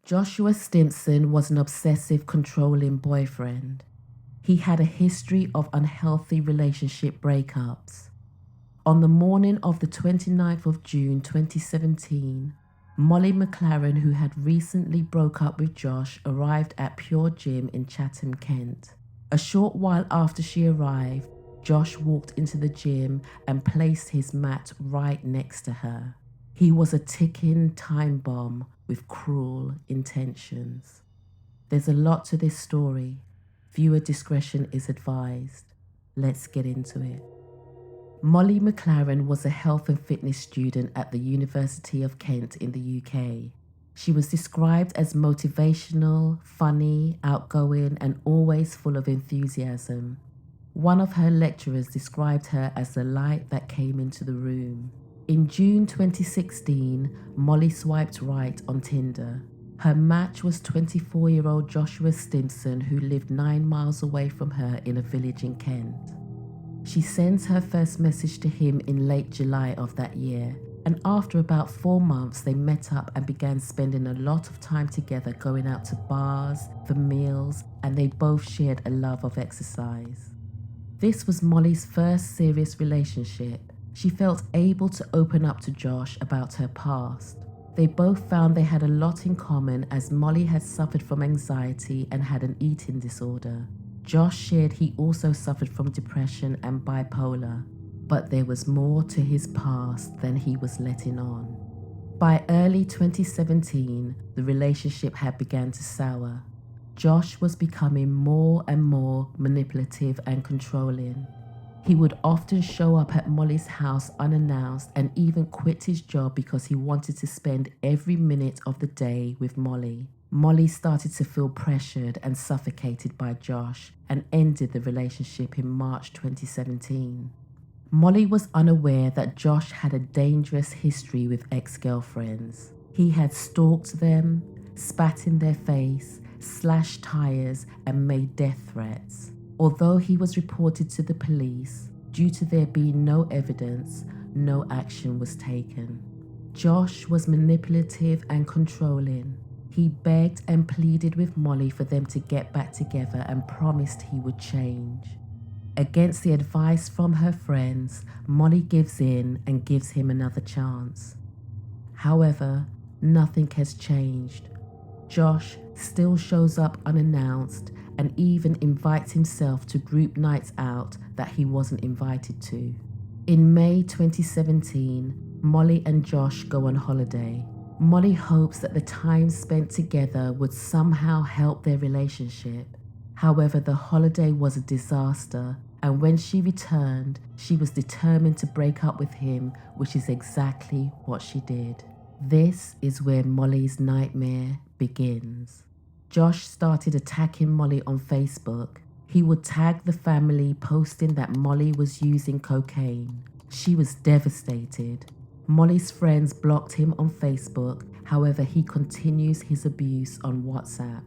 Joshua Stimpson was an obsessive, controlling boyfriend. He had a history of unhealthy relationship breakups. On the morning of the 29th of June 2017, Molly McLaren, who had recently broke up with Josh, arrived at Pure Gym in Chatham, Kent. A short while after she arrived, Josh walked into the gym and placed his mat right next to her. He was a ticking time bomb with cruel intentions. There's a lot to this story. Viewer discretion is advised. Let's get into it. Molly McLaren was a health and fitness student at the University of Kent in the UK. She was described as motivational, funny, outgoing, and always full of enthusiasm. One of her lecturers described her as the light that came into the room. In June 2016, Molly swiped right on Tinder. Her match was 24-year-old Joshua Stimpson, who lived 9 miles away from her in a village in Kent. She sent her first message to him in late July of that year, and after about 4 months they met up and began spending a lot of time together, going out to bars, for meals, and they both shared a love of exercise. This was Molly's first serious relationship. She felt able to open up to Josh about her past. They both found they had a lot in common, as Molly had suffered from anxiety and had an eating disorder. Josh shared he also suffered from depression and bipolar, but there was more to his past than he was letting on. By early 2017, the relationship had begun to sour. Josh was becoming more and more manipulative and controlling. He would often show up at Molly's house unannounced and even quit his job because he wanted to spend every minute of the day with Molly. Molly started to feel pressured and suffocated by Josh and ended the relationship in March 2017. Molly was unaware that Josh had a dangerous history with ex-girlfriends. He had stalked them, spat in their face, slashed tires, and made death threats. Although he was reported to the police, due to there being no evidence, no action was taken. Josh was manipulative and controlling. He begged and pleaded with Molly for them to get back together and promised he would change. Against the advice from her friends, Molly gives in and gives him another chance. However, nothing has changed. Josh still shows up unannounced and even invites himself to group nights out that he wasn't invited to. In May 2017, Molly and Josh go on holiday. Molly hopes that the time spent together would somehow help their relationship. However, the holiday was a disaster, and when she returned, she was determined to break up with him, which is exactly what she did. This is where Molly's nightmare begins. Josh started attacking Molly on Facebook. He would tag the family, posting that Molly was using cocaine. She was devastated. Molly's friends blocked him on Facebook. However, he continues his abuse on WhatsApp.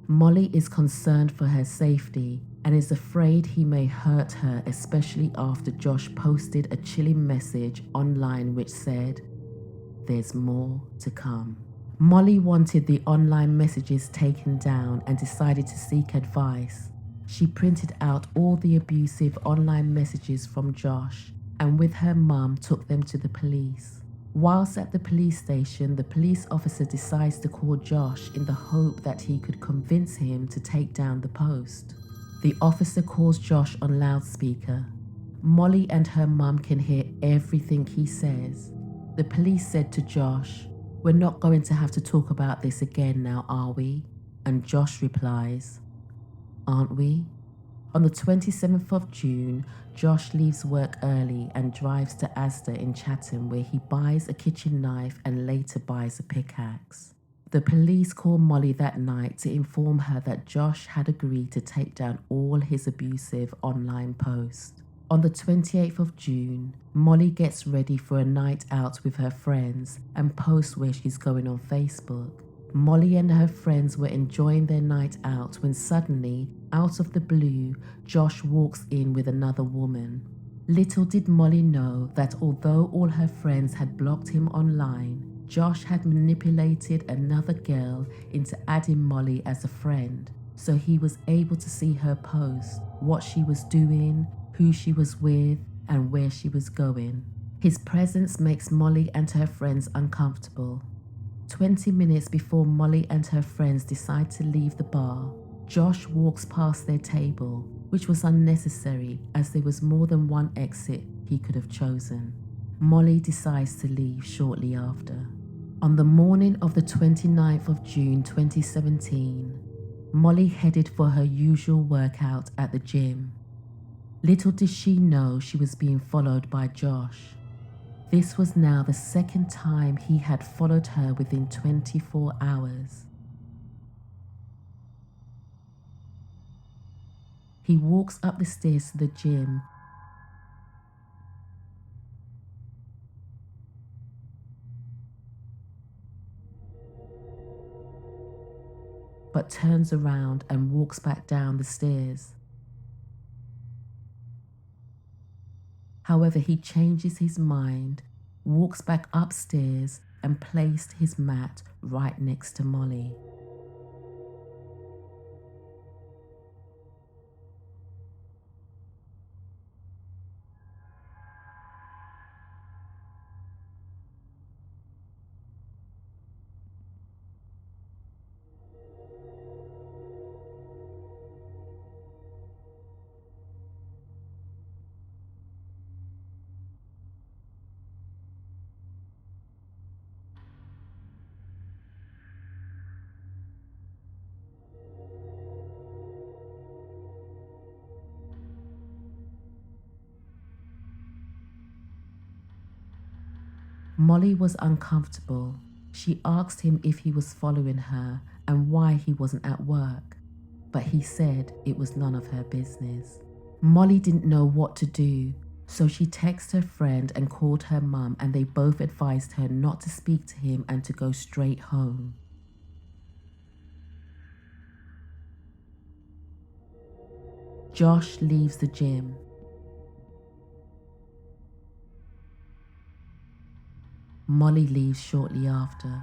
Molly is concerned for her safety and is afraid he may hurt her, especially after Josh posted a chilling message online which said, "There's more to come." Molly wanted the online messages taken down and decided to seek advice. She printed out all the abusive online messages from Josh and with her mum took them to the police. Whilst at the police station, the police officer decides to call Josh in the hope that he could convince him to take down the post. The officer calls Josh on loudspeaker. Molly and her mum can hear everything he says. The police said to Josh, "We're not going to have to talk about this again now, are we?" And Josh replies, "Aren't we?" On the 27th of June, Josh leaves work early and drives to Asda in Chatham, where he buys a kitchen knife and later buys a pickaxe. The police call Molly that night to inform her that Josh had agreed to take down all his abusive online posts. On the 28th of June, Molly gets ready for a night out with her friends and posts where she's going on Facebook. Molly and her friends were enjoying their night out when suddenly, out of the blue, Josh walks in with another woman. Little did Molly know that although all her friends had blocked him online, Josh had manipulated another girl into adding Molly as a friend, so he was able to see her post, what she was doing, who she was with, and where she was going. His presence makes Molly and her friends uncomfortable. 20 minutes before Molly and her friends decide to leave the bar, Josh walks past their table, which was unnecessary as there was more than one exit he could have chosen. Molly decides to leave shortly after. On the morning of the 29th of June 2017, Molly headed for her usual workout at the gym. Little did she know she was being followed by Josh. This was now the second time he had followed her within 24 hours. He walks up the stairs to the gym, but turns around and walks back down the stairs. However, he changes his mind, walks back upstairs and placed his mat right next to Molly. Molly was uncomfortable. She asked him if he was following her and why he wasn't at work, but he said it was none of her business. Molly didn't know what to do, so she texted her friend and called her mum, and they both advised her not to speak to him and to go straight home. Josh leaves the gym. Molly leaves shortly after.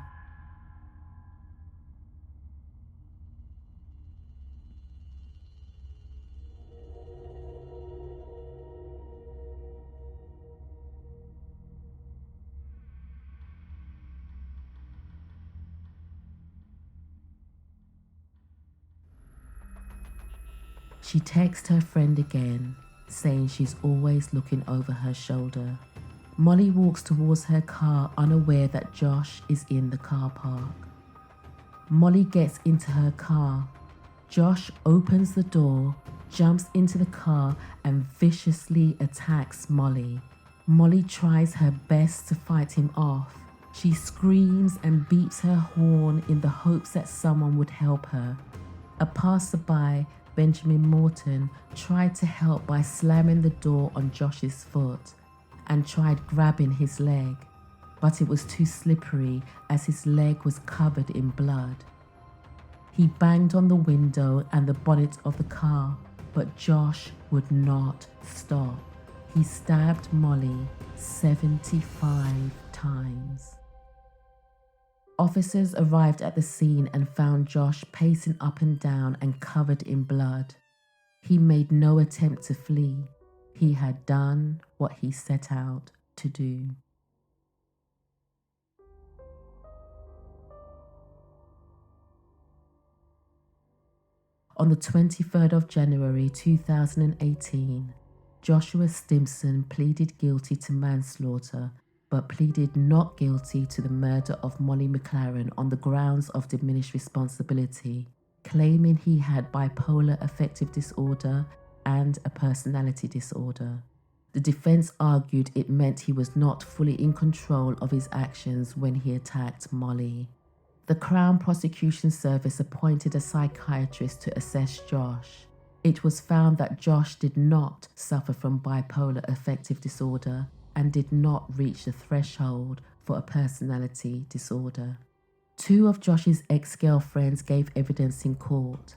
She texts her friend again, saying she's always looking over her shoulder. Molly walks towards her car, unaware that Josh is in the car park. Molly gets into her car. Josh opens the door, jumps into the car, and viciously attacks Molly. Molly tries her best to fight him off. She screams and beeps her horn in the hopes that someone would help her. A passerby, Benjamin Morton, tried to help by slamming the door on Josh's foot and tried grabbing his leg, but it was too slippery as his leg was covered in blood. He banged on the window and the bonnet of the car, but Josh would not stop. He stabbed Molly 75 times. Officers arrived at the scene and found Josh pacing up and down and covered in blood. He made no attempt to flee. He had done what he set out to do. On the 23rd of January 2018, Joshua Stimpson pleaded guilty to manslaughter, but pleaded not guilty to the murder of Molly McLaren on the grounds of diminished responsibility, claiming he had bipolar affective disorder and a personality disorder. The defense argued it meant he was not fully in control of his actions when he attacked Molly. The Crown Prosecution Service appointed a psychiatrist to assess Josh. It was found that Josh did not suffer from bipolar affective disorder and did not reach the threshold for a personality disorder. Two of Josh's ex-girlfriends gave evidence in court.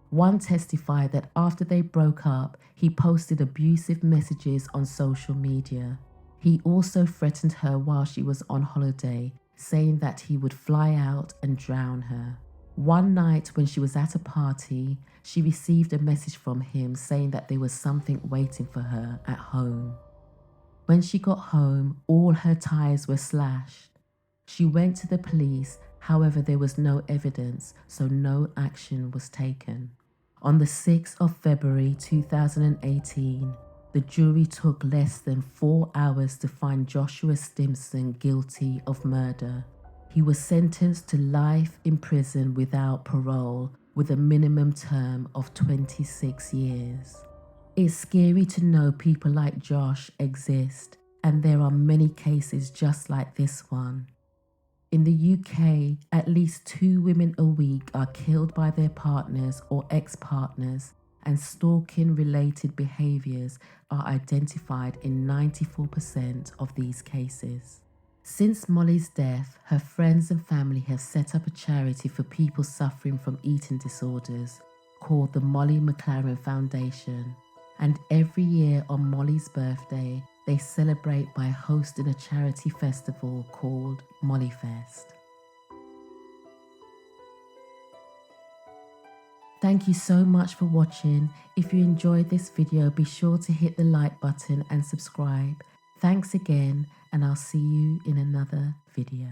One testified that after they broke up, he posted abusive messages on social media. He also threatened her while she was on holiday, saying that he would fly out and drown her. One night when she was at a party, she received a message from him saying that there was something waiting for her at home. When she got home, all her tires were slashed. She went to the police, however there was no evidence, so no action was taken. On the 6th of February 2018, the jury took less than 4 hours to find Joshua Stimpson guilty of murder. He was sentenced to life in prison without parole with a minimum term of 26 years. It's scary to know people like Josh exist, and there are many cases just like this one. In the UK, at least 2 women a week are killed by their partners or ex-partners, and stalking-related behaviours are identified in 94% of these cases. Since Molly's death, her friends and family have set up a charity for people suffering from eating disorders called the Molly McLaren Foundation, and every year on Molly's birthday, they celebrate by hosting a charity festival called Molly Fest. Thank you so much for watching. If you enjoyed this video, be sure to hit the like button and subscribe. Thanks again, and I'll see you in another video.